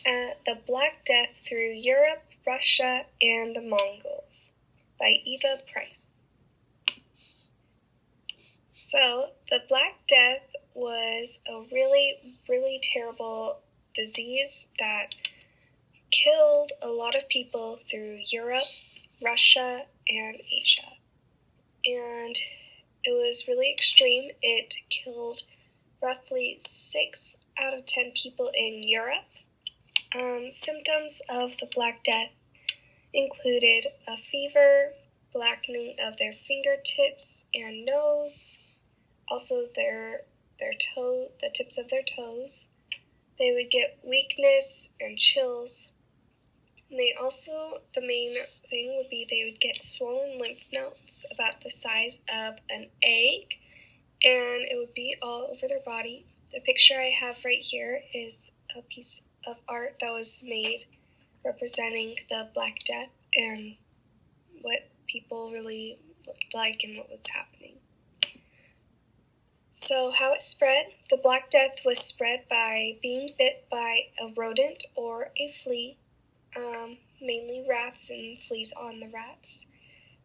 The Black Death Through Europe, Russia, and the Mongols by Eva Price. So, the Black Death was a really, really terrible disease that killed a lot of people through Europe, Russia, and Asia. And it was really extreme. It killed roughly 6 out of 10 people in Europe. Symptoms of the Black Death included a fever, blackening of their fingertips and nose, also the tips of their toes. They would get weakness and chills. And the main thing would be they would get swollen lymph nodes about the size of an egg, and it would be all over their body. The picture I have right here is a piece of art that was made representing the Black Death and what people really looked like and what was happening. So how it spread? The Black Death was spread by being bit by a rodent or a flea, mainly rats and fleas on the rats.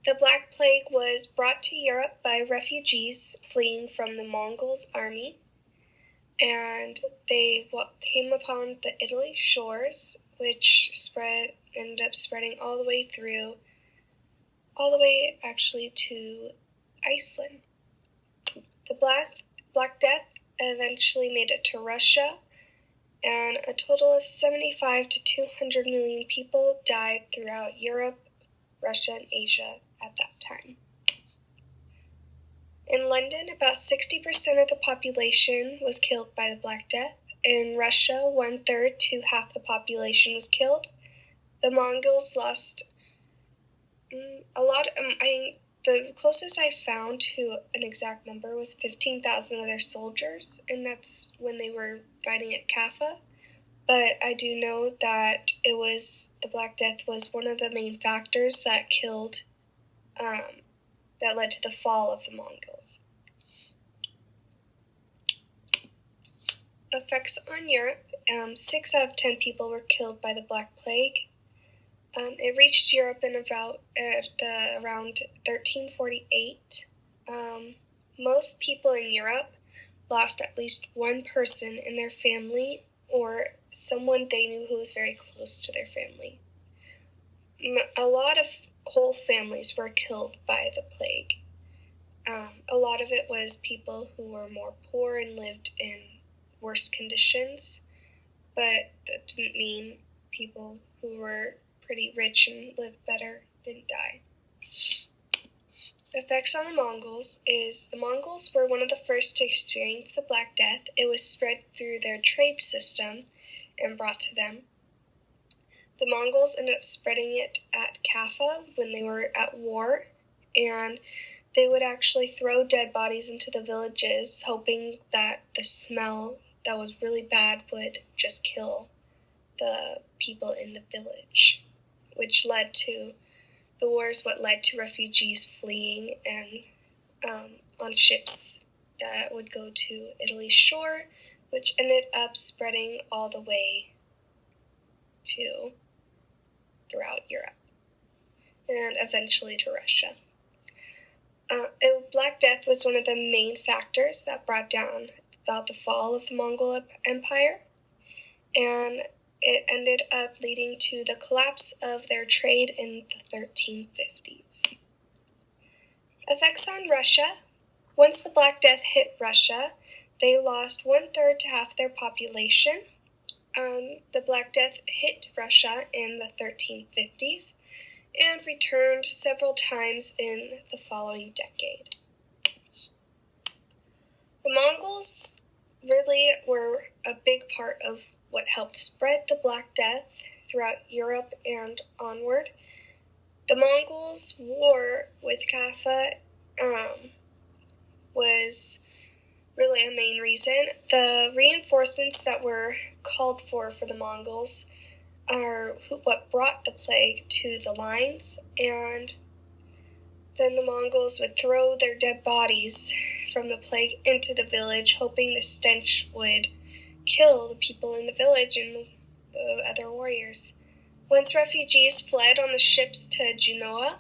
The Black Plague was brought to Europe by refugees fleeing from the Mongols' army, and they came upon the Italy shores, which ended up spreading all the way actually to Iceland. The Black Death eventually made it to Russia, and a total of 75 to 200 million people died throughout Europe, Russia, and Asia at that time. In London, about 60% of the population was killed by the Black Death. In Russia, 1/3 to half the population was killed. The Mongols lost a lot. The closest I found to an exact number was 15,000 of their soldiers, and that's when they were fighting at Kaffa. But I do know that the Black Death was one of the main factors that that led to the fall of the Mongols. Effects on Europe. 6 out of 10 people were killed by the Black Plague. It reached Europe in around 1348. Most people in Europe lost at least one person in their family or someone they knew who was very close to their family. A lot of whole families were killed by the plague. A lot of it was people who were more poor and lived in worse conditions, but that didn't mean people who were pretty rich and lived better didn't die. Effects on the Mongols is the Mongols were one of the first to experience the Black Death. It was spread through their trade system and brought to them. The Mongols ended up spreading it at Kaffa when they were at war, and they would actually throw dead bodies into the villages, hoping that the smell that was really bad would just kill the people in the village, which led to the wars, what led to refugees fleeing and on ships that would go to Italy's shore, which ended up spreading all the way throughout Europe and eventually to Russia. Black Death was one of the main factors that brought down about the fall of the Mongol Empire, and it ended up leading to the collapse of their trade in the 1350s. Effects on Russia. Once the Black Death hit Russia, they lost 1/3 to half their population. The Black Death hit Russia in the 1350s and returned several times in the following decade. The Mongols really were a big part of what helped spread the Black Death throughout Europe and onward. The Mongols' war with Kaffa was really a main reason. The reinforcements that were called for the Mongols are what brought the plague to the lines, and then the Mongols would throw their dead bodies from the plague into the village, hoping the stench would kill the people in the village and other warriors. Once refugees fled on the ships to Genoa,